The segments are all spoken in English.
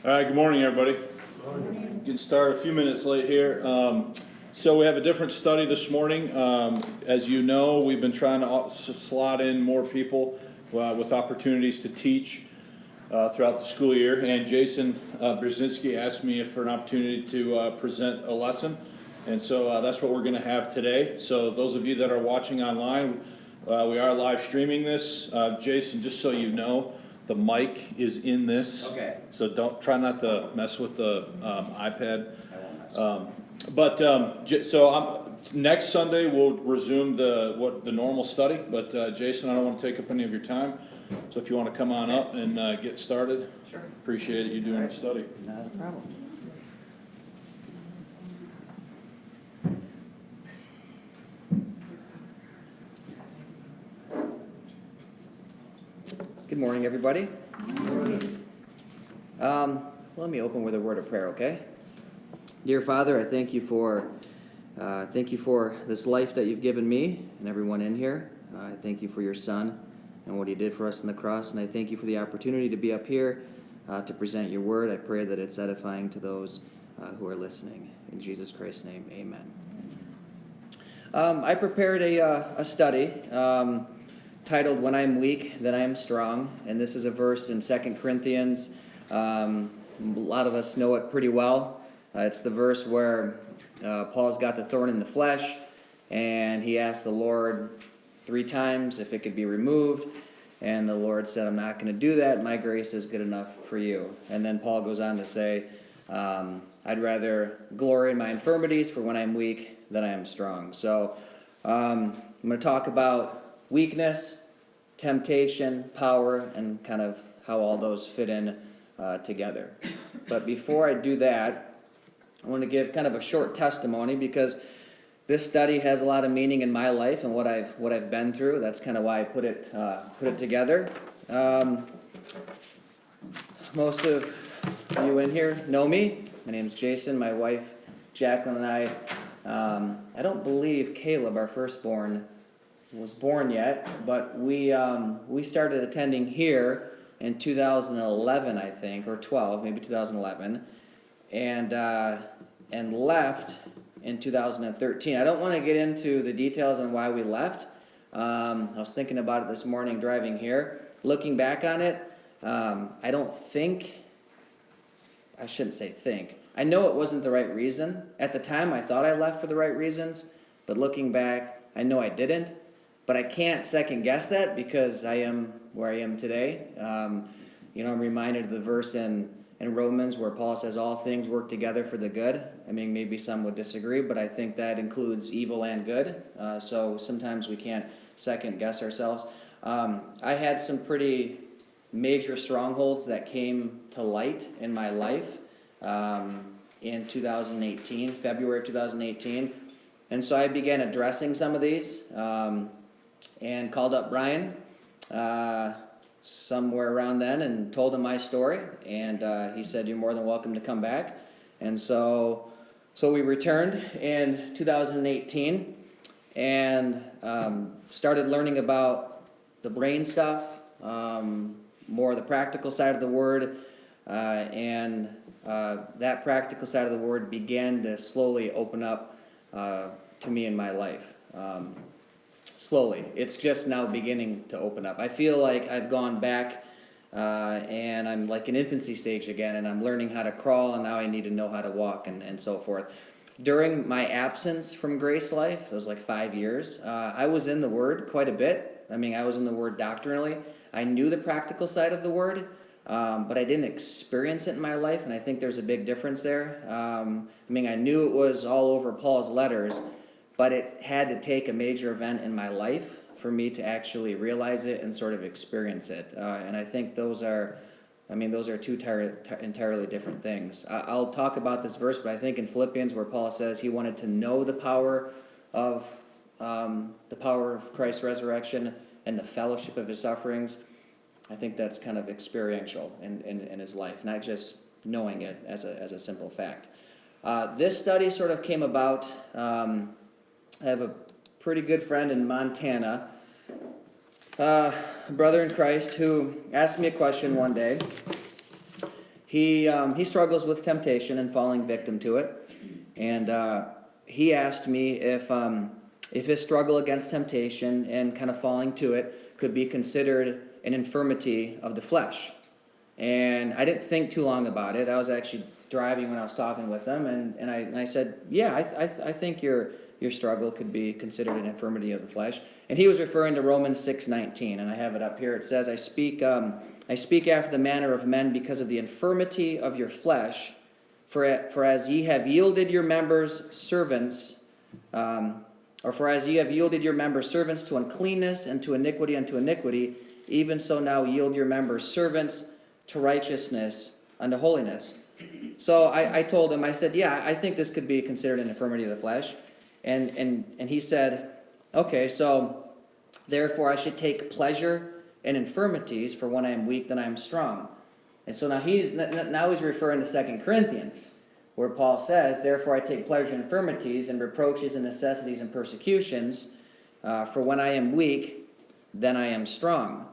All right, good morning, everybody. Getting started a few minutes late here. So we have a different study this morning. As you know, we've been trying to slot in more people with opportunities to teach throughout the school year. And Jason Brzezinski asked me for an opportunity to present a lesson. And so that's what we're going to have today. So those of you that are watching online, we are live streaming this. Jason, just so you know, the mic is in this. Okay. So try not to mess with the iPad. I won't mess Next Sunday we'll resume the normal study. But Jason, I don't want to take up any of your time. So if you want to come on up and get started, Sure. Appreciate you doing the study. Not a problem. Good morning, everybody. Let me open with a word of prayer, okay? Dear Father, I thank you for this life that you've given me and everyone in here. I thank you for your Son and what he did for us on the cross, and I thank you for the opportunity to be up here to present your word. I pray that it's edifying to those who are listening. In Jesus Christ's name, amen. I prepared a study titled, When I'm Weak, Then I Am Strong, and this is a verse in 2 Corinthians. A lot of us know it pretty well. It's the verse where Paul's got the thorn in the flesh, and he asked the Lord 3 times if it could be removed, and the Lord said, I'm not going to do that. My grace is good enough for you. And then Paul goes on to say, I'd rather glory in my infirmities, for when I'm weak, then I am strong. So I'm going to talk about weakness, temptation, power, and kind of how all those fit in together. But before I do that, I want to give kind of a short testimony because this study has a lot of meaning in my life and what I've been through. That's kind of why I put it together. Most of you in here know me. My name's Jason. My wife Jacqueline and I don't believe Caleb, our firstborn, was born yet, but we started attending here in 2011, I think, or 12, maybe 2011, and left in 2013. I don't want to get into the details on why we left. I was thinking about it this morning driving here. Looking back on it, I shouldn't say think. I know it wasn't the right reason. At the time, I thought I left for the right reasons, but looking back, I know I didn't. But I can't second guess that because I am where I am today. I'm reminded of the verse in Romans where Paul says all things work together for the good. I mean, maybe some would disagree, but I think that includes evil and good. So sometimes we can't second guess ourselves. I had some pretty major strongholds that came to light in my life in 2018, February of 2018. And so I began addressing some of these. And called up Brian somewhere around then and told him my story. And he said, you're more than welcome to come back. And so we returned in 2018 and started learning about the brain stuff, more of the practical side of the word. And that practical side of the word began to slowly open up to me in my life. Slowly. It's just now beginning to open up. I feel like I've gone back and I'm like in infancy stage again, and I'm learning how to crawl, and now I need to know how to walk and so forth. During my absence from Grace Life, it was like 5 years, I was in the Word quite a bit. I mean, I was in the Word doctrinally. I knew the practical side of the Word, but I didn't experience it in my life, and I think there's a big difference there. I knew it was all over Paul's letters, but it had to take a major event in my life for me to actually realize it and sort of experience it. And I think those are 2 entirely different things. I'll talk about this verse, but I think in Philippians where Paul says he wanted to know the power of Christ's resurrection and the fellowship of his sufferings, I think that's kind of experiential in his life, not just knowing it as a simple fact. This study sort of came about. I have a pretty good friend in Montana, a brother in Christ, who asked me a question one day. he struggles with temptation and falling victim to it. And he asked me if his struggle against temptation and kind of falling to it could be considered an infirmity of the flesh. And I didn't think too long about it. I was actually driving when I was talking with him, and I said, yeah, I think your struggle could be considered an infirmity of the flesh. And he was referring to Romans 6:19, and I have it up here. It says, I speak after the manner of men because of the infirmity of your flesh, for as ye have yielded your members servants, for as ye have yielded your members servants to uncleanness and to iniquity unto iniquity, even so now yield your members servants to righteousness unto holiness. So I told him, I said, yeah, I think this could be considered an infirmity of the flesh. And he said, okay, so therefore I should take pleasure in infirmities, for when I am weak, then I am strong. And so now he's referring to 2 Corinthians, where Paul says, therefore I take pleasure in infirmities and reproaches and necessities and persecutions, for when I am weak, then I am strong.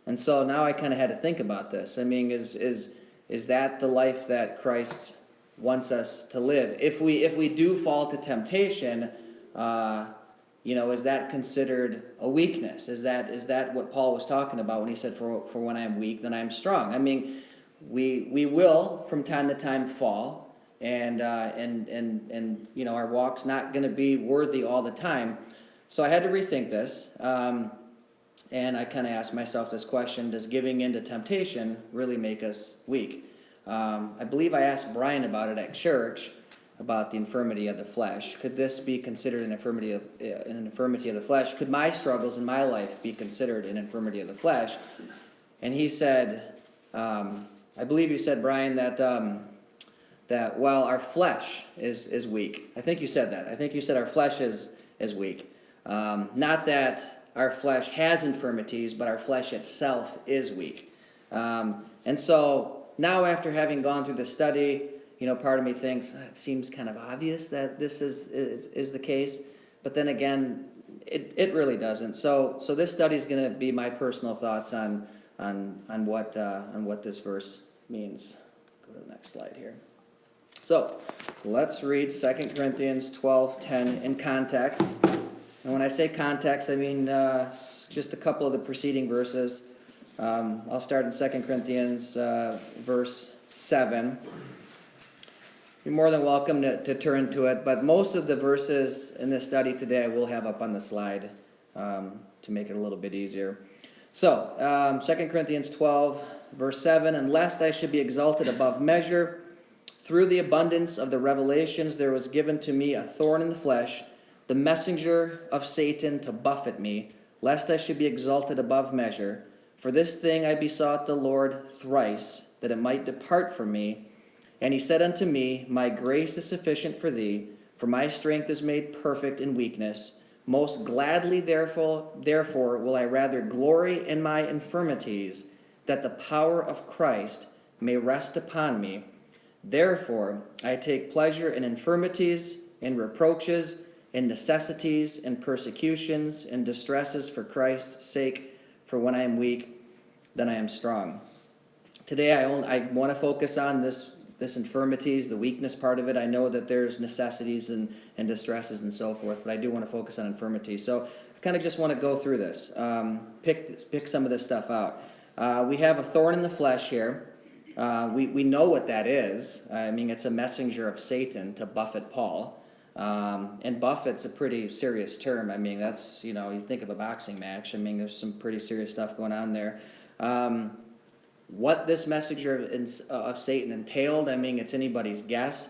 And so now I kind of had to think about this. I mean, is that the life that Christ wants us to live? If we do fall to temptation, is that considered a weakness? Is that what Paul was talking about when he said, for when I am weak, then I am strong? I mean, we will from time to time fall, and our walk's not going to be worthy all the time. So I had to rethink this. And I kind of asked myself this question: does giving in to temptation really make us weak? I believe I asked Brian about it at church, about the infirmity of the flesh. Could this be considered an infirmity of the flesh? Could my struggles in my life be considered an infirmity of the flesh? And he said, I believe you said, Brian, that well, our flesh is weak. I think you said that. I think you said our flesh is weak. Not that our flesh has infirmities, but our flesh itself is weak. And so now, after having gone through the study, part of me thinks it seems kind of obvious that this is the case, but then again, it really doesn't. So this study is going to be my personal thoughts on what this verse means. Go to the next slide here. So let's read 2 Corinthians 12:10 in context. And when I say context, I mean just a couple of the preceding verses. I'll start in 2 Corinthians verse 7. You're more than welcome to turn to it, but most of the verses in this study today I will have up on the slide to make it a little bit easier. So, 2 Corinthians 12, verse 7, and lest I should be exalted above measure, through the abundance of the revelations there was given to me a thorn in the flesh, the messenger of Satan to buffet me, lest I should be exalted above measure. For this thing I besought the Lord thrice, that it might depart from me. And he said unto me, my grace is sufficient for thee, for my strength is made perfect in weakness. Most gladly therefore will I rather glory in my infirmities, that the power of Christ may rest upon me. Therefore I take pleasure in infirmities, in reproaches, in necessities, in persecutions, in distresses for Christ's sake, for when I am weak, then I am strong. Today I want to focus on this infirmities, the weakness part of it. I know that there's necessities and distresses and so forth, but I do want to focus on infirmities. So I kind of just want to go through this, pick some of this stuff out. We have a thorn in the flesh here. We know what that is. I mean, it's a messenger of Satan to buffet Paul. And buffet's a pretty serious term. I mean, that's, you think of a boxing match. I mean, there's some pretty serious stuff going on there. What this messenger of Satan entailed, I mean, it's anybody's guess.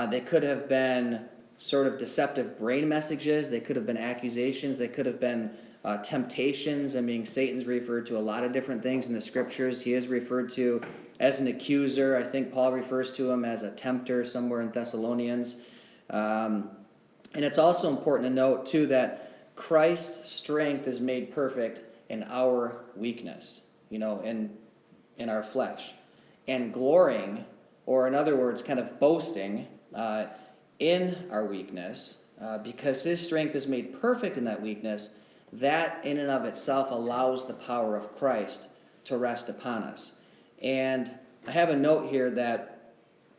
They could have been sort of deceptive brain messages. They could have been accusations. They could have been temptations. I mean, Satan's referred to a lot of different things in the scriptures. He is referred to as an accuser. I think Paul refers to him as a tempter somewhere in Thessalonians. And it's also important to note, too, that Christ's strength is made perfect in our weakness, in our flesh. And glorying, or in other words, kind of boasting in our weakness, because his strength is made perfect in that weakness, that in and of itself allows the power of Christ to rest upon us. And I have a note here that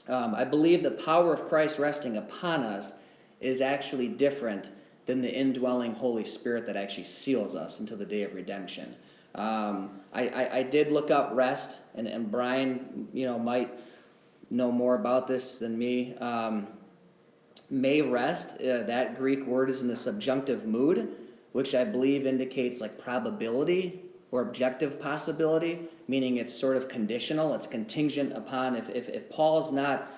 I believe the power of Christ resting upon us is actually different than the indwelling Holy Spirit that actually seals us until the day of redemption. I did look up rest, and Brian, might know more about this than me. May rest, that Greek word is in the subjunctive mood, which I believe indicates like probability or objective possibility, meaning it's sort of conditional, it's contingent upon if Paul's not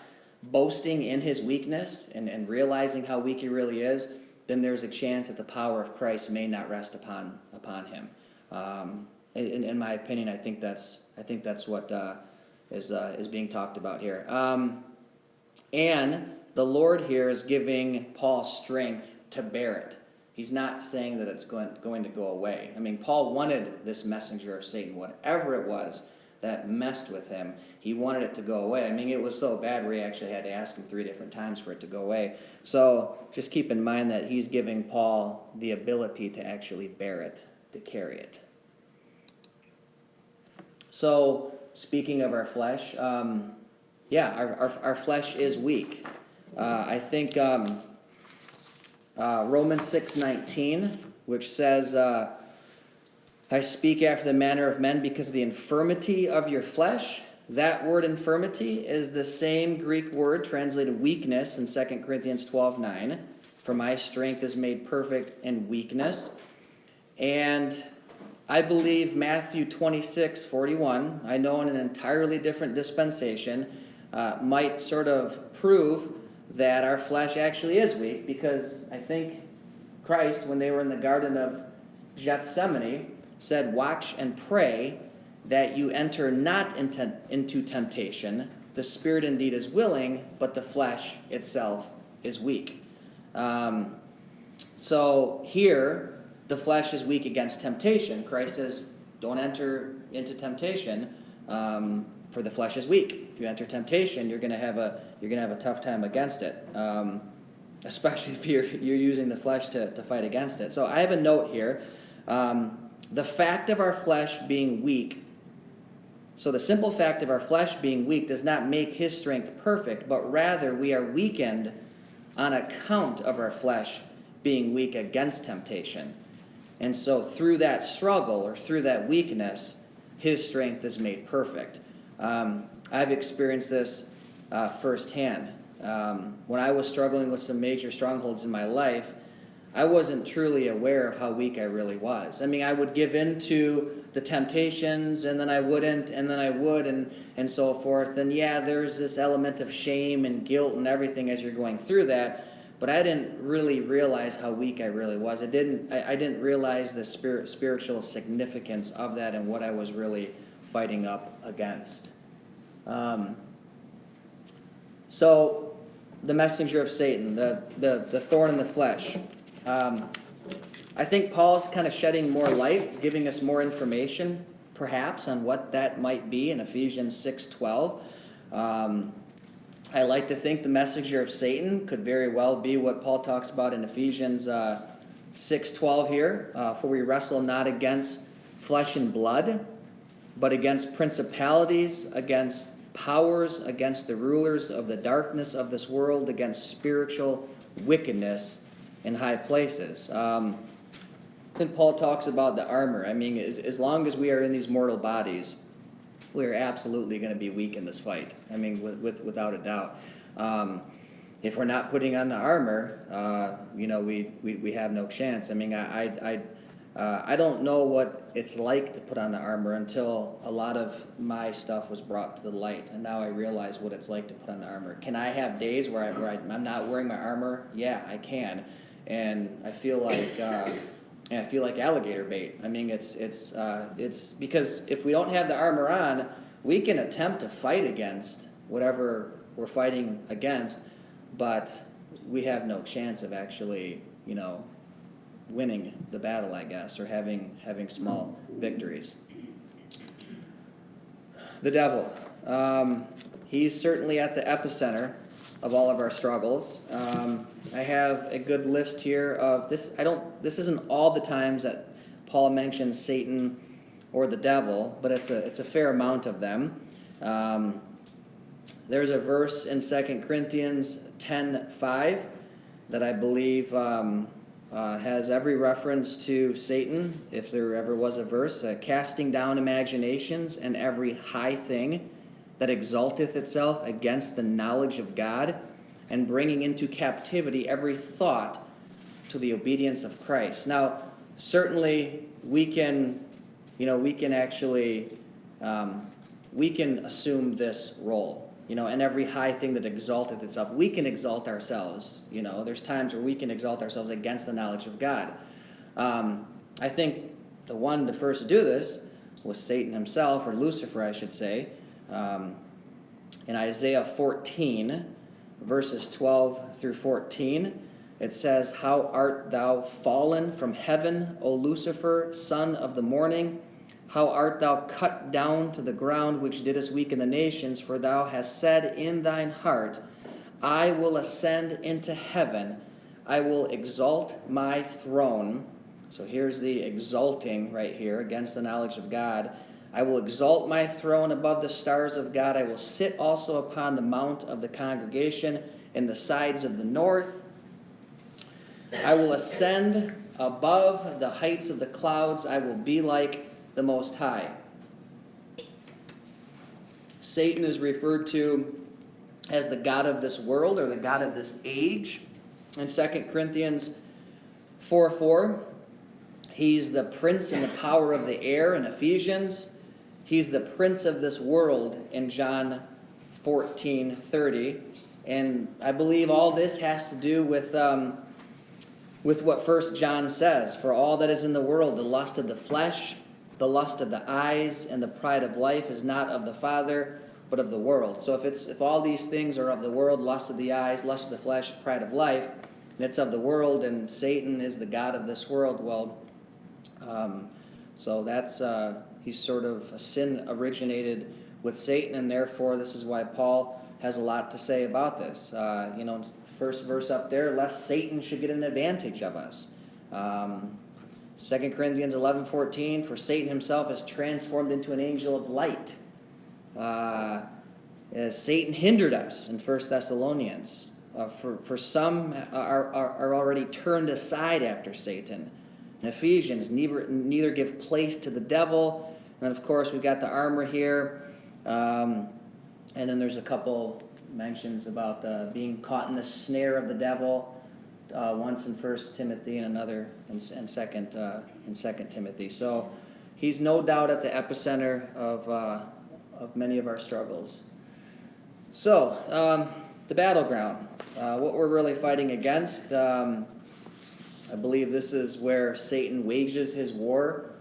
boasting in his weakness and realizing how weak he really is, then there's a chance that the power of Christ may not rest upon him. In my opinion, I think that's what is being talked about here. And the Lord here is giving Paul strength to bear it. He's not saying that it's going to go away. I mean, Paul wanted this messenger of Satan, whatever it was that messed with him, he wanted it to go away. I mean, it was so bad where he actually had to ask him 3 different times for it to go away. So just keep in mind that he's giving Paul the ability to actually bear it, to carry it. So, speaking of our flesh, our flesh is weak. I think Romans 6:19, which says, I speak after the manner of men because of the infirmity of your flesh. That word infirmity is the same Greek word translated weakness in 2 Corinthians 12:9. For my strength is made perfect in weakness. And I believe Matthew 26:41, I know in an entirely different dispensation, might sort of prove that our flesh actually is weak, because I think Christ, when they were in the Garden of Gethsemane, said, watch and pray that you enter not into temptation. The spirit indeed is willing, but the flesh itself is weak. So here, the flesh is weak against temptation. Christ says, don't enter into temptation, for the flesh is weak. If you enter temptation, you're going to have a tough time against it, especially if you're using the flesh to fight against it. So I have a note here. The fact of our flesh being weak, so the simple fact of our flesh being weak does not make his strength perfect, but rather we are weakened on account of our flesh being weak against temptation. And so through that struggle or through that weakness, his strength is made perfect. I've experienced this firsthand. When I was struggling with some major strongholds in my life, I wasn't truly aware of how weak I really was. I mean, I would give in to the temptations, and then I wouldn't, and then I would, and so forth. And yeah, there's this element of shame and guilt and everything as you're going through that, but I didn't really realize how weak I really was. I didn't realize the spiritual significance of that and what I was really fighting up against. So, the messenger of Satan, the thorn in the flesh. I think Paul's kind of shedding more light, giving us more information, perhaps, on what that might be in Ephesians 6:12. I like to think the messenger of Satan could very well be what Paul talks about in Ephesians 6:12 here. For we wrestle not against flesh and blood, but against principalities, against powers, against the rulers of the darkness of this world, against spiritual wickedness in high places. Then Paul talks about the armor. I mean, as long as we are in these mortal bodies, we are absolutely going to be weak in this fight. I mean, without a doubt. If we're not putting on the armor, we have no chance. I mean, I don't know what it's like to put on the armor until a lot of my stuff was brought to the light, and now I realize what it's like to put on the armor. Can I have days where I'm not wearing my armor? Yeah, I can, and I feel like alligator bait. I mean, it's because if we don't have the armor on, we can attempt to fight against whatever we're fighting against, but we have no chance of actually, winning the battle, I guess, or having small victories. The devil. He's certainly at the epicenter of all of our struggles. I have a good list here of this. This isn't all the times that Paul mentions Satan or the devil, but it's a fair amount of them. There's a verse in 2 Corinthians 10:5 that I believe has every reference to Satan, if there ever was a verse, casting down imaginations and every high thing that exalteth itself against the knowledge of God, and bringing into captivity every thought to the obedience of Christ. Now, certainly we can assume this role. And every high thing that exalteth itself, we can exalt ourselves. There's times where we can exalt ourselves against the knowledge of God. I think the first to do this was Satan himself, or Lucifer, I should say. In Isaiah 14, verses 12 through 14, it says, "How art thou fallen from heaven, O Lucifer, son of the morning? How art thou cut down to the ground, which didst weaken the nations? For thou hast said in thine heart, I will ascend into heaven. I will exalt my throne." So here's the exalting right here against the knowledge of God. "I will exalt my throne above the stars of God. I will sit also upon the mount of the congregation in the sides of the north. I will ascend above the heights of the clouds. I will be like the Most High." Satan is referred to as the god of this world, or the god of this age. In 2 Corinthians 4:4, he's the prince and the power of the air. In Ephesians, he's the prince of this world in John 14:30. And I believe all this has to do with what 1 John says. "For all that is in the world, the lust of the flesh, the lust of the eyes, and the pride of life is not of the Father, but of the world." So if all these things are of the world, lust of the eyes, lust of the flesh, pride of life, and it's of the world, and Satan is the god of this world, well, so that's he's sort of, sin originated with Satan, and therefore this is why Paul has a lot to say about this. First verse up there, lest Satan should get an advantage of us. 2 Corinthians 11:14, "For Satan himself is transformed into an angel of light." Satan hindered us in 1 Thessalonians. For some are already turned aside after Satan. In Ephesians, neither give place to the devil. And then, of course, we've got the armor here. And then there's a couple mentions about being caught in the snare of the devil. Once in 1 Timothy and another in 2 Timothy. So he's no doubt at the epicenter of many of our struggles. So the battleground, what we're really fighting against. I believe this is where Satan wages his war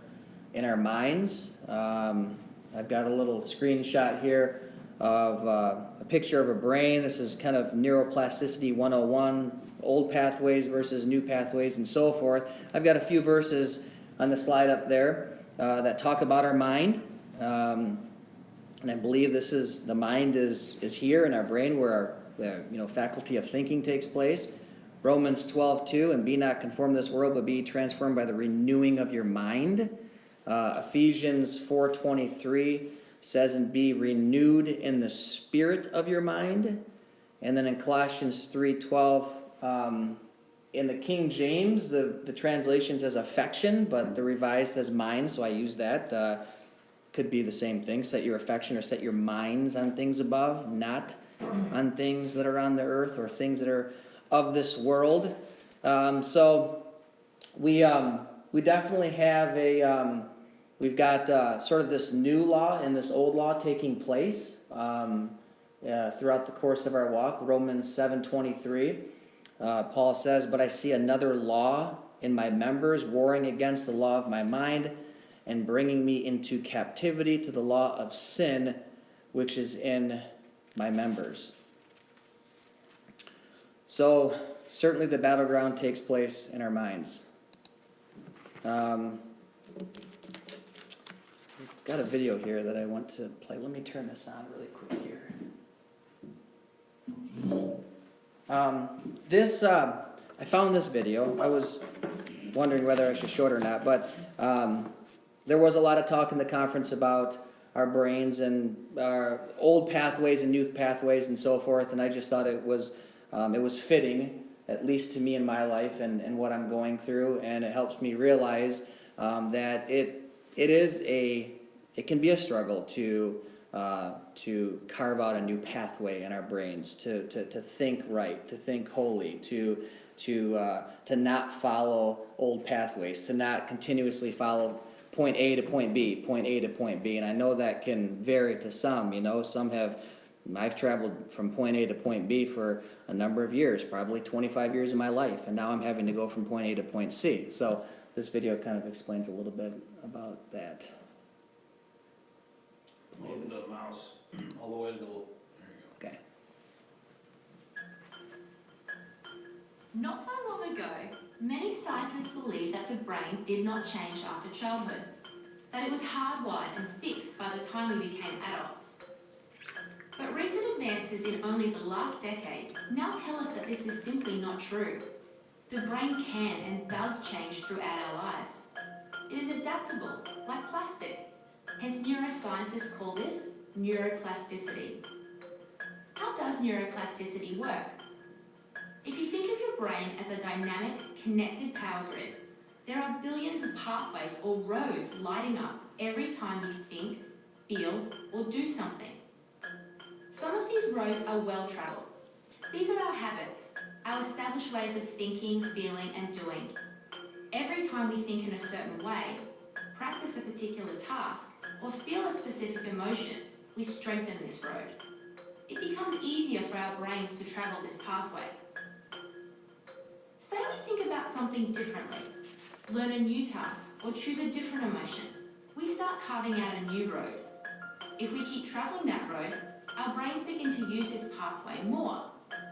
in our minds. I've got a little screenshot here of a picture of a brain. This is kind of neuroplasticity 101. Old pathways versus new pathways and so forth. I've got a few verses on the slide up there that talk about our mind. And I believe the mind is here in our brain where our faculty of thinking takes place. Romans 12:2, "And be not conformed to this world, but be transformed by the renewing of your mind." Ephesians 4:23 says, "And be renewed in the spirit of your mind." And then in Colossians 3:12, in the King James, the translation says affection, but the Revised says mind, so I use that. Could be the same thing. Set your affection or set your minds on things above, not on things that are on the earth or things that are of this world. So we definitely have we've got sort of this new law and this old law taking place throughout the course of our walk. Romans 7:23. Paul says, "But I see another law in my members, warring against the law of my mind, and bringing me into captivity to the law of sin, which is in my members." So, certainly the battleground takes place in our minds. I've got a video here that I want to play. Let me turn this on really quick here. I found this video. I was wondering whether I should show it or not, but there was a lot of talk in the conference about our brains and our old pathways and new pathways and so forth. And I just thought it was fitting, at least to me in my life and what I'm going through, and it helps me realize that it can be a struggle to carve out a new pathway in our brains, to think right, to think holy, to not follow old pathways, to not continuously follow point A to point B, point A to point B. And I know that can vary to some, I've traveled from point A to point B for a number of years, probably 25 years of my life, and now I'm having to go from point A to point C. So this video kind of explains a little bit about that. Move the mouse all the way to the, there you Okay. Not so long ago, many scientists believed that the brain did not change after childhood, that it was hardwired and fixed by the time we became adults. But recent advances in only the last decade now tell us that this is simply not true. The brain can and does change throughout our lives. It is adaptable, like plastic. Hence, neuroscientists call this neuroplasticity. How does neuroplasticity work? If you think of your brain as a dynamic, connected power grid, there are billions of pathways or roads lighting up every time you think, feel, or do something. Some of these roads are well-travelled. These are our habits, our established ways of thinking, feeling, and doing. Every time we think in a certain way, practice a particular task, or feel a specific emotion, we strengthen this road. It becomes easier for our brains to travel this pathway. Say we think about something differently, learn a new task, or choose a different emotion. We start carving out a new road. If we keep travelling that road, our brains begin to use this pathway more,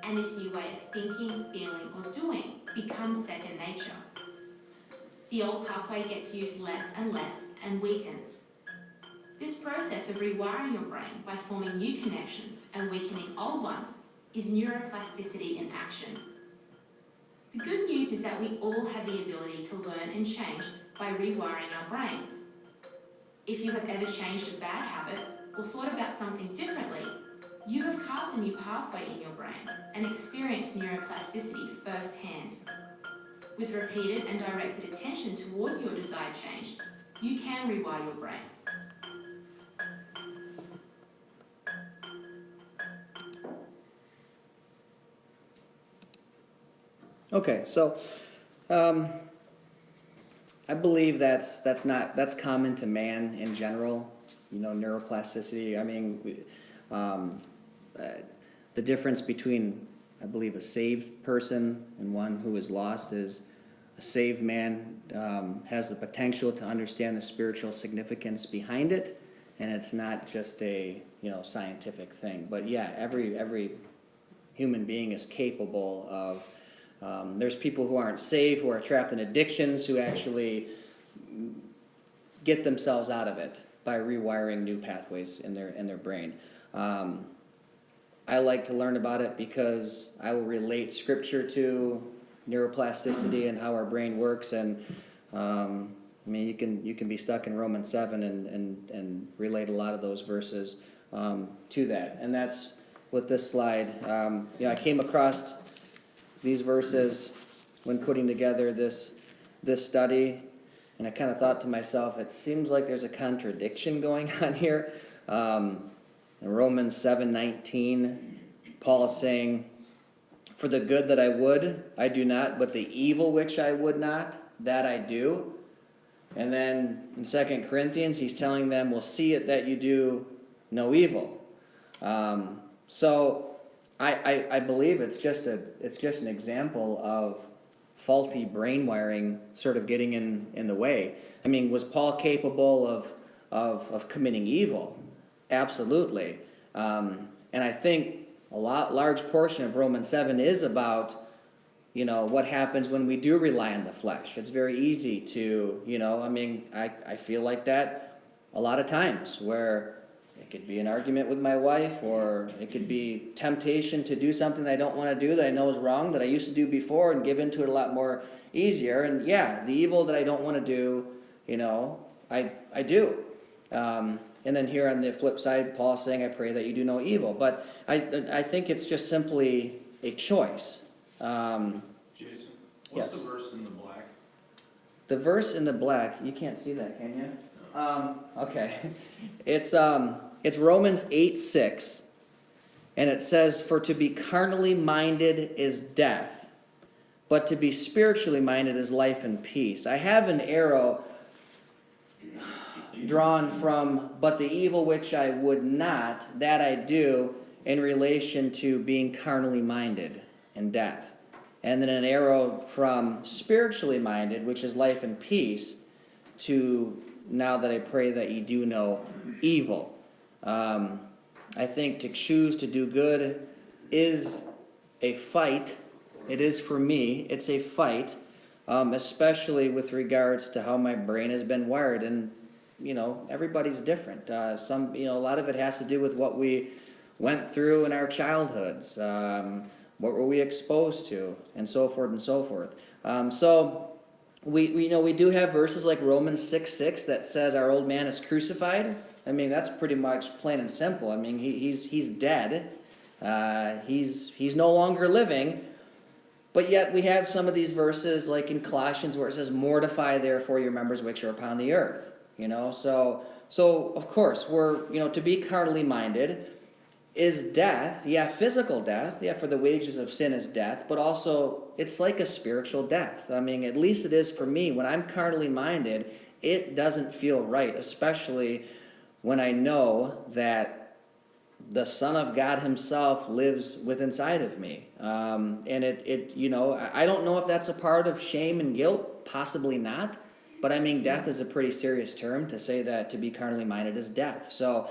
and this new way of thinking, feeling, or doing becomes second nature. The old pathway gets used less and weakens. This process of rewiring your brain by forming new connections and weakening old ones is neuroplasticity in action. The good news is that we all have the ability to learn and change by rewiring our brains. If you have ever changed a bad habit or thought about something differently, you have carved a new pathway in your brain and experienced neuroplasticity firsthand. With repeated and directed attention towards your desired change, you can rewire your brain. Okay, so I believe that's common to man in general. Neuroplasticity. I mean, the difference between, I believe, a saved person and one who is lost is a saved man has the potential to understand the spiritual significance behind it, and it's not just a scientific thing. But yeah, every human being is capable of. There's people who aren't saved, who are trapped in addictions, who actually get themselves out of it by rewiring new pathways in their brain. I like to learn about it because I will relate scripture to neuroplasticity and how our brain works. And you can be stuck in Romans 7 and relate a lot of those verses to that. And that's with this slide. I came across these verses when putting together this study, and I kind of thought to myself, it seems like there's a contradiction going on here. In Romans 7:19, Paul is saying, "For the good that I would, I do not, but the evil which I would not, that I do." And then in 2 Corinthians, he's telling them, "Well, see it that you do no evil." So I believe it's just an example of faulty brain wiring sort of getting in the way. I mean, was Paul capable of committing evil? Absolutely. And I think a large portion of Romans 7 is about, what happens when we do rely on the flesh. It's very easy to, I feel like that a lot of times where it could be an argument with my wife, or it could be temptation to do something that I don't want to do, that I know is wrong, that I used to do before, and give into it a lot more easier. And yeah, the evil that I don't want to do, I do. And And then here on the flip side, Paul saying, I pray that you do no evil. But I think it's just simply a choice. Jason, what's Yes. the verse in the black? The verse in the black, you can't see that, can you? Okay. It's Romans 8:6, and it says, "For to be carnally minded is death, but to be spiritually minded is life and peace." I have an arrow drawn from, "But the evil which I would not, that I do," in relation to being carnally minded and death. And then an arrow from spiritually minded, which is life and peace, to now that I pray that you do know evil. I think to choose to do good is a fight. It is for me. It's a fight, especially with regards to how my brain has been wired. And, everybody's different. A lot of it has to do with what we went through in our childhoods. What were we exposed to, and so forth and so forth. So we do have verses like Romans 6:6 that says our old man is crucified. I mean, that's pretty much plain and simple. I mean, he's dead. He's no longer living. But yet we have some of these verses like in Colossians where it says, "Mortify therefore your members which are upon the earth." So of course we're to be carnally minded is death, physical death, for the wages of sin is death, but also it's like a spiritual death. I mean, at least it is for me. When I'm carnally minded, it doesn't feel right, especially when I know that the Son of God himself lives within inside of me. And I don't know if that's a part of shame and guilt, possibly not, but I mean, death is a pretty serious term to say that to be carnally minded is death. So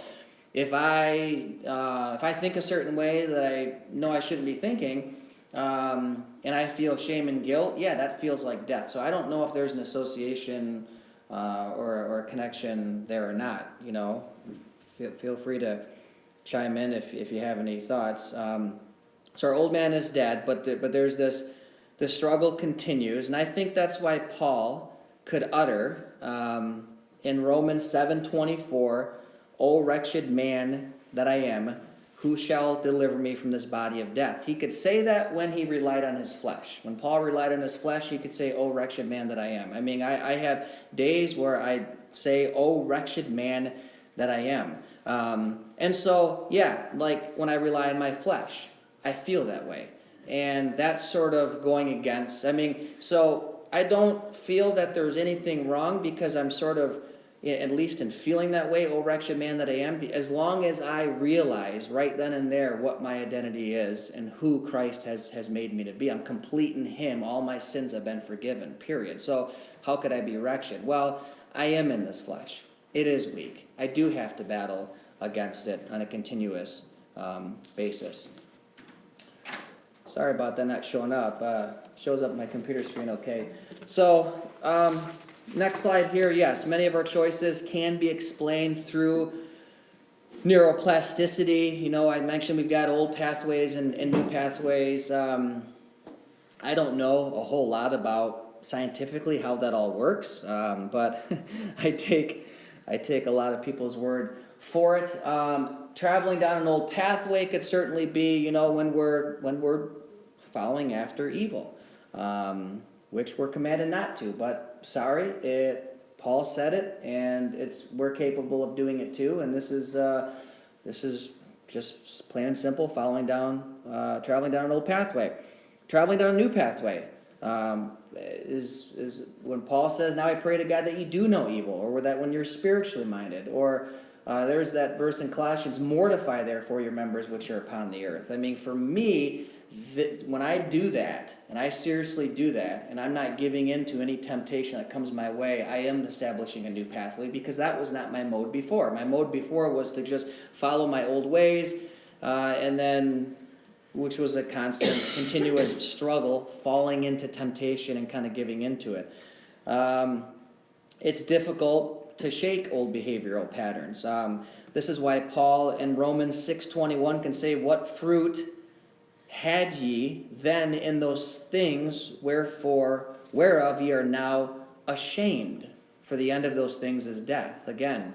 if I think a certain way that I know I shouldn't be thinking, and I feel shame and guilt, that feels like death. So I don't know if there's an association or a connection there or not. Feel free to chime in if you have any thoughts. So our old man is dead, but there's the struggle continues, and I think that's why Paul could utter in Romans 7:24. "O wretched man that I am, who shall deliver me from this body of death?" He could say that when he relied on his flesh. When Paul relied on his flesh, he could say, "O wretched man that I am." I mean, I have days where I say, "O wretched man that I am." And so, like when I rely on my flesh, I feel that way. And that's sort of going against, so I don't feel that there's anything wrong because I'm sort of, at least in feeling that way, "Oh, wretched man that I am," as long as I realize right then and there what my identity is and who Christ has made me to be. I'm complete in him. All my sins have been forgiven, period. So how could I be wretched? Well, I am in this flesh. It is weak. I do have to battle against it on a continuous basis. Sorry about that not showing up. Shows up on my computer screen okay. So, next slide here. Yes, many of our choices can be explained through neuroplasticity. I mentioned we've got old pathways and new pathways. I don't know a whole lot about scientifically how that all works, but I take a lot of people's word for it. Traveling down an old pathway could certainly be, when we're following after evil, which we're commanded not to. But sorry, Paul said it, and we're capable of doing it too. And this is just plain and simple traveling down an old pathway. Traveling down a new pathway is when Paul says, "Now I pray to God that you do know evil," or that when you're spiritually minded, or there's that verse in Colossians, "Mortify therefore your members which are upon the earth." I mean, for me, when I do that, and I seriously do that, and I'm not giving in to any temptation that comes my way, I am establishing a new pathway, because that was not my mode before. My mode before was to just follow my old ways, and then, which was a constant, continuous struggle, falling into temptation and kind of giving into it. It's difficult to shake old behavioral patterns. This is why Paul in Romans 6:21 can say, "What fruit had ye then in those things whereof ye are now ashamed? For the end of those things is death." Again,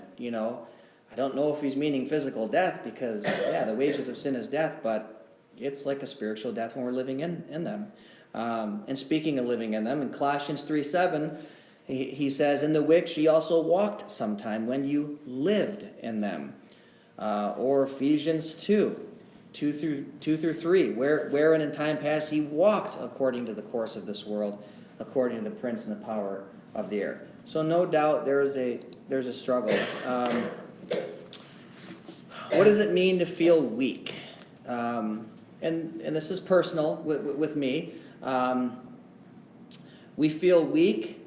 I don't know if he's meaning physical death because, yeah, the wages of sin is death, but it's like a spiritual death when we're living in them. And speaking of living in them, in Colossians 3:7, he says, in the which ye also walked sometime when you lived in them. Or Ephesians 2 through 3, wherein in time past he walked according to the course of this world, according to the prince and the power of the air. So no doubt there's a struggle. What does it mean to feel weak? And this is personal with me. We feel weak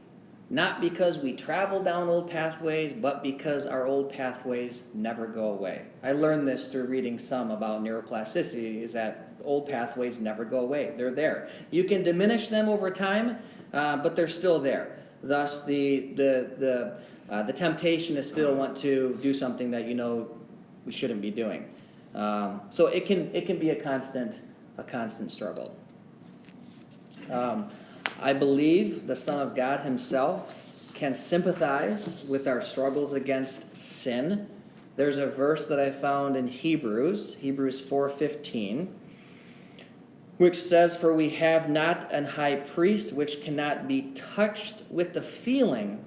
not because we travel down old pathways, but because our old pathways never go away. I learned this through reading some about neuroplasticity, is that old pathways never go away. They're there. You can diminish them over time, but they're still there. Thus, the temptation is still want to do something that you know we shouldn't be doing. So it can be a constant struggle. I believe the Son of God himself can sympathize with our struggles against sin. There's a verse that I found in Hebrews 4:15, which says, for we have not an high priest which cannot be touched with the feeling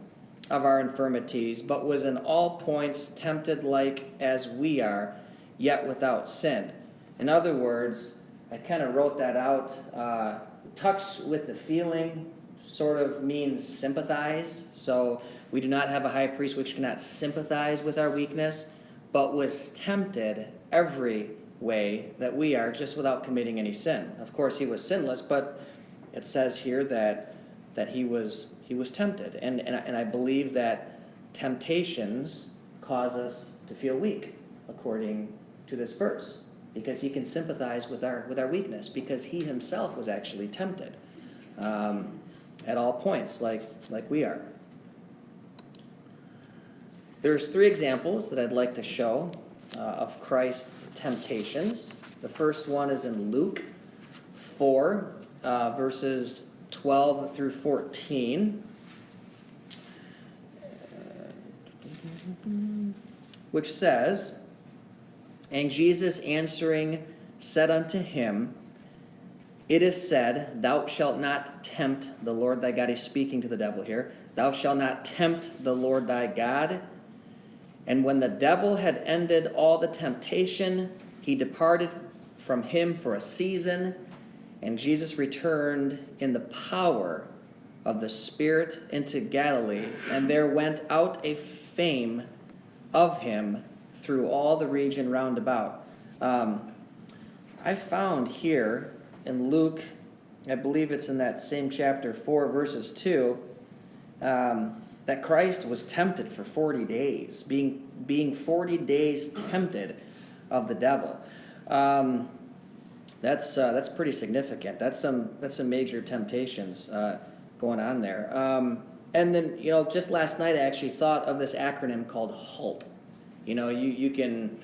of our infirmities, but was in all points tempted like as we are, yet without sin. In other words, I kind of wrote that out. Touch with the feeling sort of means sympathize. So we do not have a high priest which cannot sympathize with our weakness, but was tempted every way that we are, just without committing any sin. Of course, he was sinless, but it says here that he was tempted. And I believe that temptations cause us to feel weak, according to this verse, because he can sympathize with our weakness, because he himself was actually tempted at all points, like we are. There's 3 examples that I'd like to show of Christ's temptations. The first one is in Luke 4, verses 12 through 14, which says, and Jesus answering said unto him, it is said, thou shalt not tempt the Lord thy God. He's speaking to the devil here. Thou shalt not tempt the Lord thy God. And when the devil had ended all the temptation, he departed from him for a season, and Jesus returned in the power of the Spirit into Galilee, and there went out a fame of him through all the region round about. I found here in Luke, I believe it's in that same chapter 4, verses 2, that Christ was tempted for 40 days, being 40 days tempted of the devil. That's pretty significant. That's some major temptations going on there. And then, just last night I actually thought of this acronym called HALT. You can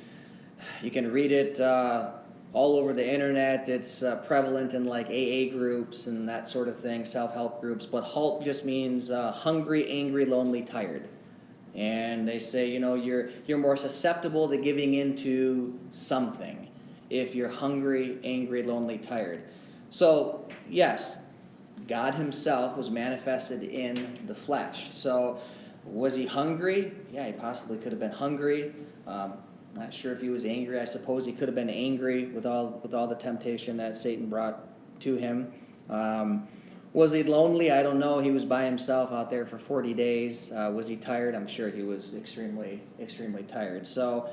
read it all over the internet. It's prevalent in like AA groups and that sort of thing, self-help groups. But HALT just means hungry, angry, lonely, tired. And they say, you're more susceptible to giving into something if you're hungry, angry, lonely, tired. So, yes, God himself was manifested in the flesh. So, was he hungry? Yeah, he possibly could have been hungry. Not sure if he was angry. I suppose he could have been angry with all the temptation that Satan brought to him. Was he lonely? I don't know. He was by himself out there for 40 days. Was he tired? I'm sure he was extremely, extremely tired. So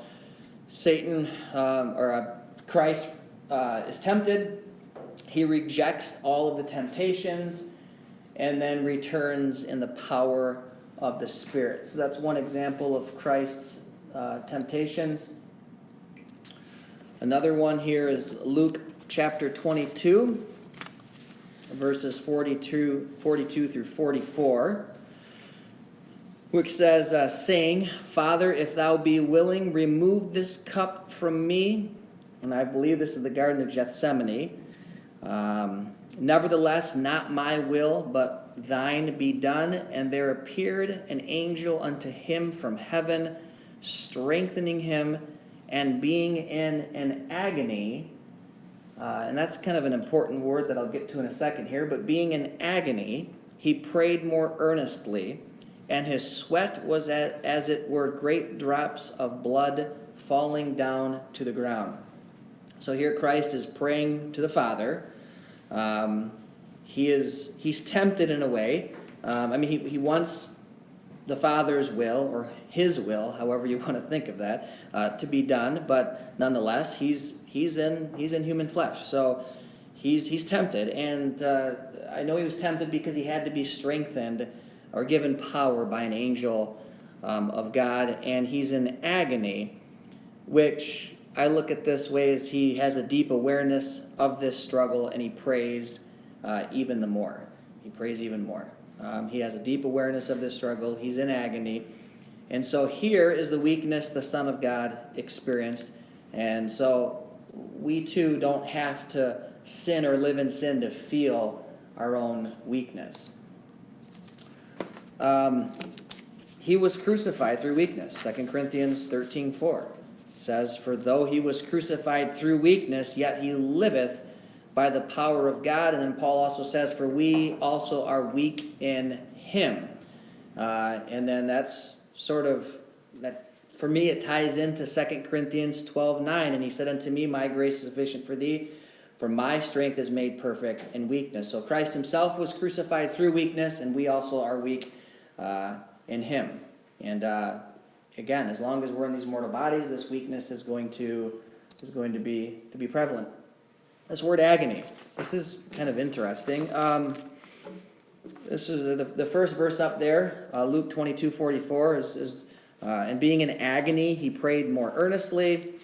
Christ is tempted. He rejects all of the temptations and then returns in the power of the Spirit. So that's one example of Christ's temptations. Another one here is Luke chapter 22, verses 42 through 44, which says, saying, Father, if thou be willing, remove this cup from me. And I believe this is the Garden of Gethsemane. Nevertheless, not my will, but thine be done. And there appeared an angel unto him from heaven, strengthening him, and being in an agony. And that's kind of an important word that I'll get to in a second here. But being in agony, he prayed more earnestly, and his sweat was as it were great drops of blood falling down to the ground. So here Christ is praying to the Father. He's tempted in a way. He wants the Father's will, or his will, however you want to think of that, to be done. But nonetheless, he's in human flesh. So he's tempted, and I know he was tempted because he had to be strengthened or given power by an angel of God, and he's in agony, which I look at this way as he has a deep awareness of this struggle, and he prays even the more. He prays even more. He has a deep awareness of this struggle. He's in agony. And so here is the weakness the Son of God experienced. And so we too don't have to sin or live in sin to feel our own weakness. He was crucified through weakness. 2 Corinthians 13:4 says, "For though he was crucified through weakness, yet he liveth by the power of God." And then Paul also says, "For we also are weak in him." And then that's sort of, that for me it ties into 2 Corinthians 12:9. "And he said unto me, My grace is sufficient for thee, for my strength is made perfect in weakness." So Christ himself was crucified through weakness, and we also are weak in him. And again, as long as we're in these mortal bodies, this weakness is going to be prevalent. This word agony, this is kind of interesting. This is the first verse up there, Luke 22:44 is and being in agony, he prayed more earnestly.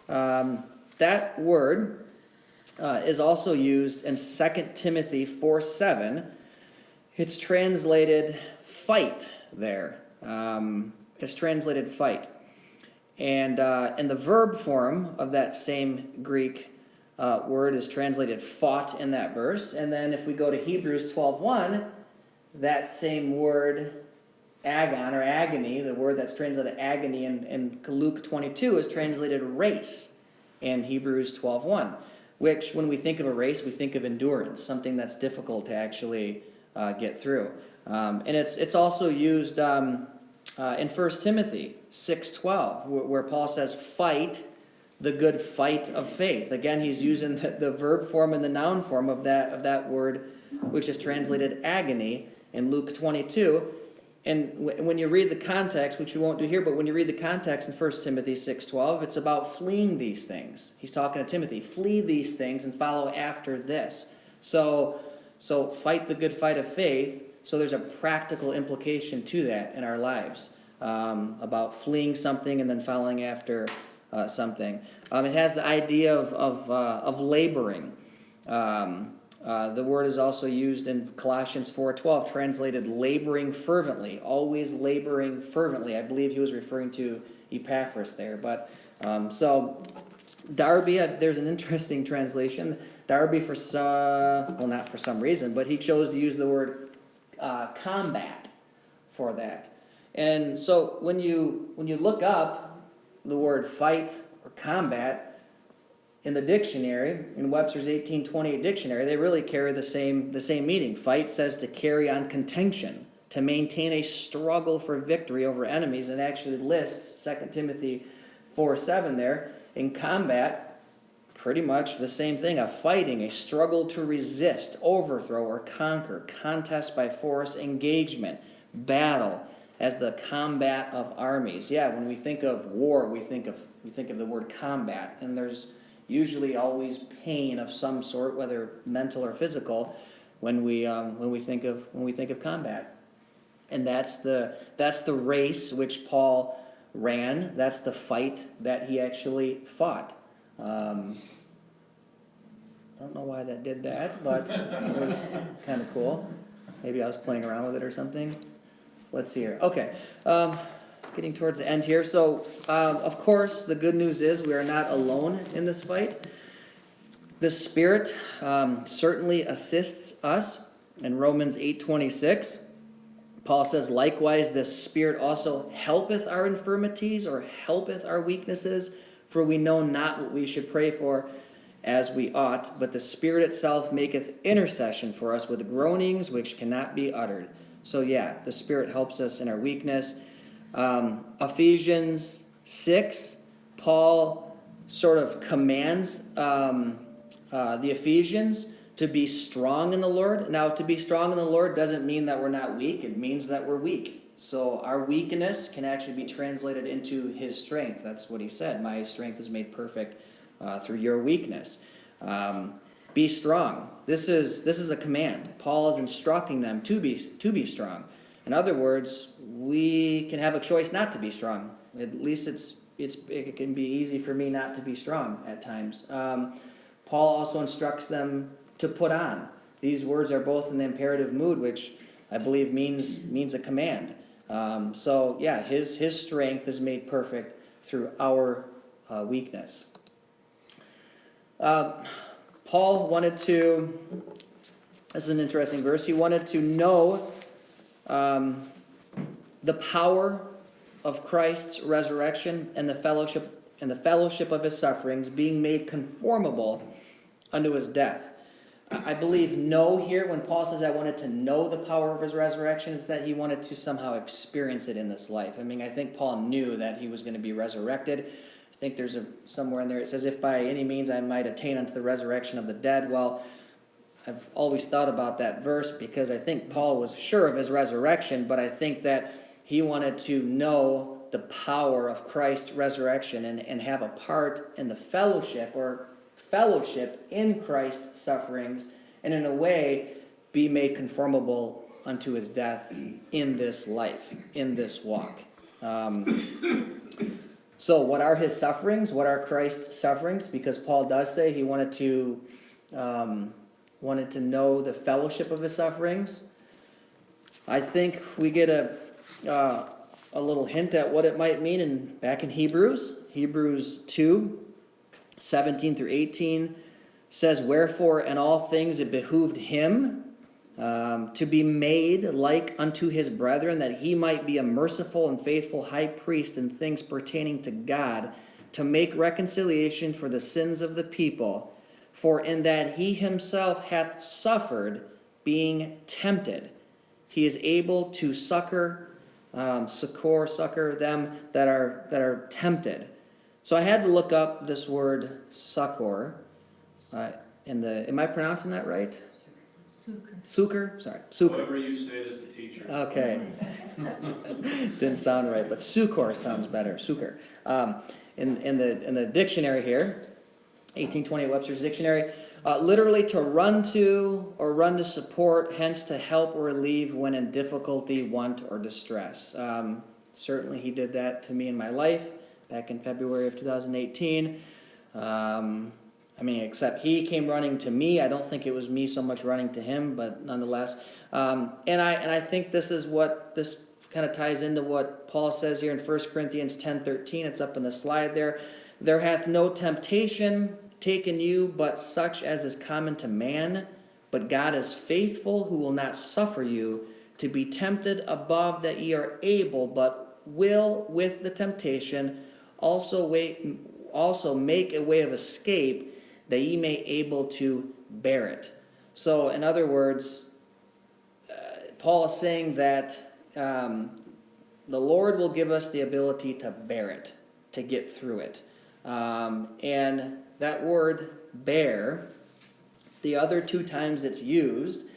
That word is also used in 2 Timothy 4:7. It's translated fight there. It's translated fight. And the verb form of that same Greek word is translated fought in that verse. And then if we go to Hebrews 12:1, that same word agon or agony, the word that's translated agony in Luke 22 is translated race in Hebrews 12:1, which when we think of a race, we think of endurance, something that's difficult to actually get through. And it's also used in 1 Timothy 6:12, where Paul says, "Fight the good fight of faith." Again, he's using the verb form and the noun form of that word, which is translated agony in Luke 22. And when you read the context, which we won't do here, but when you read the context in 1 Timothy 6:12, it's about fleeing these things. He's talking to Timothy, flee these things and follow after this. So fight the good fight of faith. So there's a practical implication to that in our lives, about fleeing something and then following after something. It has the idea of laboring. The word is also used in Colossians 4:12, translated laboring fervently, always laboring fervently. I believe he was referring to Epaphras there. But so Darby, there's an interesting translation. Darby, not for some reason, but he chose to use the word combat for that. And so when you look up the word fight or combat in the dictionary, in Webster's 1828 dictionary, they really carry the same meaning. Fight says to carry on contention, to maintain a struggle for victory over enemies, and actually lists 2 Timothy 4:7 there. In combat, pretty much the same thing, a fighting, a struggle to resist, overthrow, or conquer, contest by force, engagement, battle, as the combat of armies. Yeah, when we think of war, we think of the word combat, and there's usually always pain of some sort, whether mental or physical, when we think of combat. And that's the race which Paul ran. That's the fight that he actually fought. I don't know why that did that, but it was kind of cool. Maybe I was playing around with it or something. Let's see here. Okay, getting towards the end here. So, of course, the good news is we are not alone in this fight. The Spirit certainly assists us. In Romans 8:26, Paul says, likewise, the Spirit also helpeth our infirmities, or helpeth our weaknesses, for we know not what we should pray for as we ought, but the Spirit itself maketh intercession for us with groanings which cannot be uttered. So yeah, the Spirit helps us in our weakness. Ephesians 6, Paul sort of commands the Ephesians to be strong in the Lord. Now, to be strong in the Lord doesn't mean that we're not weak. It means that we're weak. So our weakness can actually be translated into his strength. That's what he said. My strength is made perfect through your weakness. Be strong. This is a command. Paul is instructing them to be strong. In other words, we can have a choice not to be strong. At least it can be easy for me not to be strong at times. Paul also instructs them to put on. These words are both in the imperative mood, which I believe means a command. So yeah, his strength is made perfect through our weakness. Paul wanted to, this is an interesting verse, he wanted to know the power of Christ's resurrection and the fellowship of his sufferings, being made conformable unto his death. I believe know here, when Paul says I wanted to know the power of his resurrection, it's that he wanted to somehow experience it in this life. I mean, I think Paul knew that he was going to be resurrected. I think there's somewhere in there it says, if by any means I might attain unto the resurrection of the dead. Well, I've always thought about that verse because I think Paul was sure of his resurrection, but I think that he wanted to know the power of Christ's resurrection and have a part in the fellowship in Christ's sufferings, and in a way be made conformable unto his death in this life, in this walk. So what are his sufferings? What are Christ's sufferings? Because Paul does say he wanted to know the fellowship of his sufferings. I think we get a little hint at what it might mean back in Hebrews 2, 17 through 18 says, wherefore in all things it behooved him to be made like unto his brethren, that he might be a merciful and faithful high priest in things pertaining to God, to make reconciliation for the sins of the people. For in that he himself hath suffered, being tempted, he is able to succor them that are tempted. So I had to look up this word succor. Am I pronouncing that right? Succor? Sorry, succor. However you say it as the teacher. Okay. Didn't sound right, but succor sounds better. Succor. In the dictionary here, 1828 Webster's Dictionary, literally to run to or run to support, hence to help or relieve when in difficulty, want, or distress. Certainly he did that to me in my life back in February of 2018. Except he came running to me. I don't think it was me so much running to him, but nonetheless. And I think this kind of ties into what Paul says here in 1 Corinthians 10:13. It's up in the slide there. There hath no temptation taken you, but such as is common to man. But God is faithful, who will not suffer you to be tempted above that ye are able, but will with the temptation also make a way of escape, that ye may able to bear it. So, in other words, Paul is saying that the Lord will give us the ability to bear it, to get through it. And that word bear, the other two times it's used,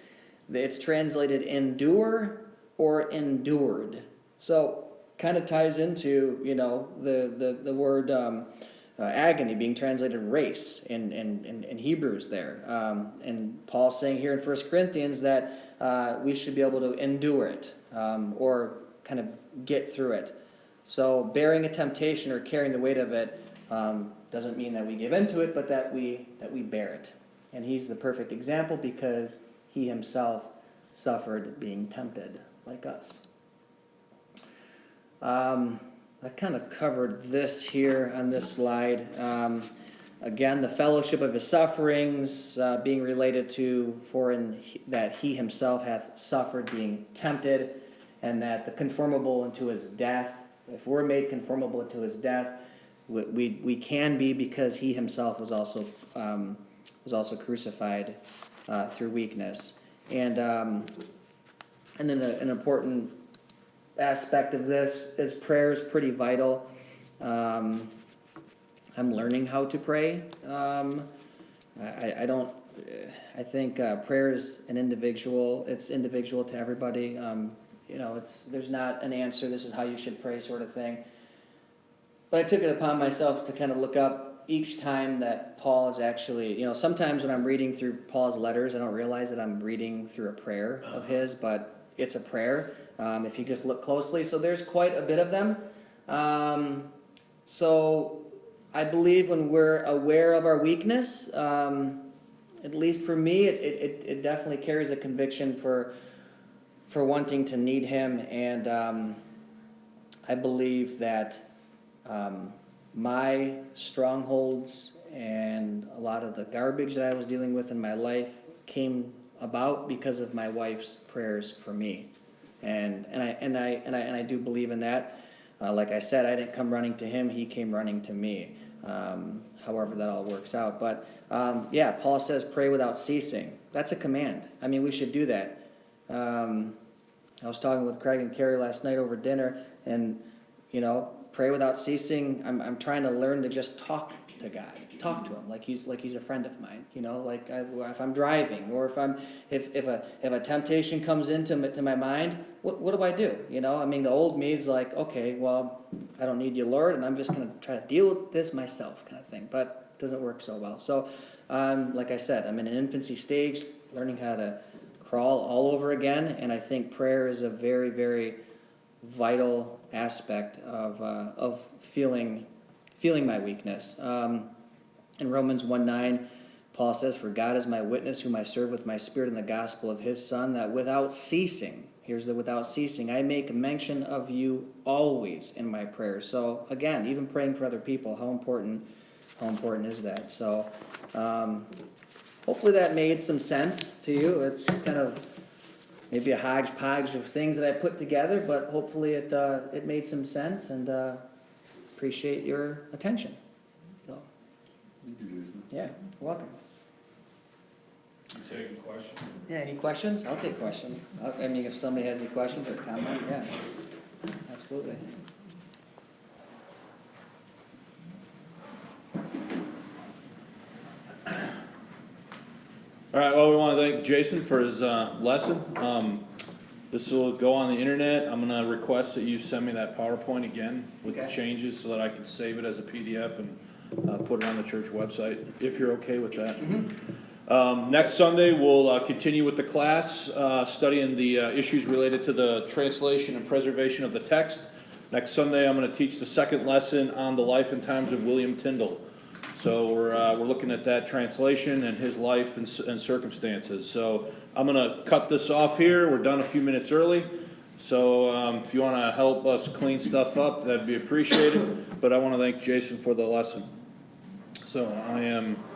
it's translated endure or endured. So, kind of ties into, the word agony being translated race in Hebrews there. And Paul's saying here in 1 Corinthians that we should be able to endure it or kind of get through it. So bearing a temptation or carrying the weight of it doesn't mean that we give into it, but that we bear it. And he's the perfect example because he himself suffered being tempted like us. I kind of covered this here on this slide. Again, the fellowship of his sufferings being related to that he himself hath suffered being tempted. and that the conformable into his death, if we're made conformable to his death, we can be, because he himself was also crucified through weakness. And then an important aspect of this is prayer is pretty vital. I'm learning how to pray. I think prayer is it's individual to everybody. There's not an answer, this is how you should pray sort of thing. But I took it upon myself to kind of look up each time that Paul is actually, sometimes when I'm reading through Paul's letters, I don't realize that I'm reading through a prayer of his, but it's a prayer, if you just look closely. So there's quite a bit of them. So I believe when we're aware of our weakness, at least for me, it definitely carries a conviction for wanting to need him. And I believe that my strongholds and a lot of the garbage that I was dealing with in my life came about because of my wife's prayers for me, and I do believe in that. Like I said, I didn't come running to him; he came running to me. However that all works out, but Paul says, "Pray without ceasing." That's a command. I mean, we should do that. I was talking with Craig and Carrie last night over dinner, and pray without ceasing. I'm trying to learn to just talk to God, talk to him like he's a friend of mine. If I'm driving, or if a temptation comes into my mind, what do I do? The old me is like, okay, well, I don't need you, Lord, and I'm just going to try to deal with this myself, kind of thing. But it doesn't work so well. So, like I said, I'm in an infancy stage, learning how to crawl all over again, and I think prayer is a very, very vital aspect of feeling my weakness. In Romans 1:9, Paul says, "For God is my witness, whom I serve with my spirit in the gospel of his Son, that without ceasing," here's the without ceasing, "I make mention of you always in my prayers." So again, even praying for other people, how important is that? So hopefully that made some sense to you. It's kind of maybe a hodgepodge of things that I put together, but hopefully it made some sense, and appreciate your attention. So, Thank you, Jason. yeah, you're welcome. You taking questions? Yeah, any questions? I'll take questions. If somebody has any questions or comment, yeah, absolutely. All right, well, we want to thank Jason for his lesson. This will go on the internet. I'm going to request that you send me that PowerPoint again with the changes so that I can save it as a PDF and put it on the church website, if you're okay with that. Mm-hmm. Next Sunday, we'll continue with the class, studying the issues related to the translation and preservation of the text. Next Sunday, I'm going to teach the second lesson on the life and times of William Tyndale. So we're looking at that translation and his life and circumstances. So I'm going to cut this off here. We're done a few minutes early. So if you want to help us clean stuff up, that'd be appreciated. But I want to thank Jason for the lesson. So I am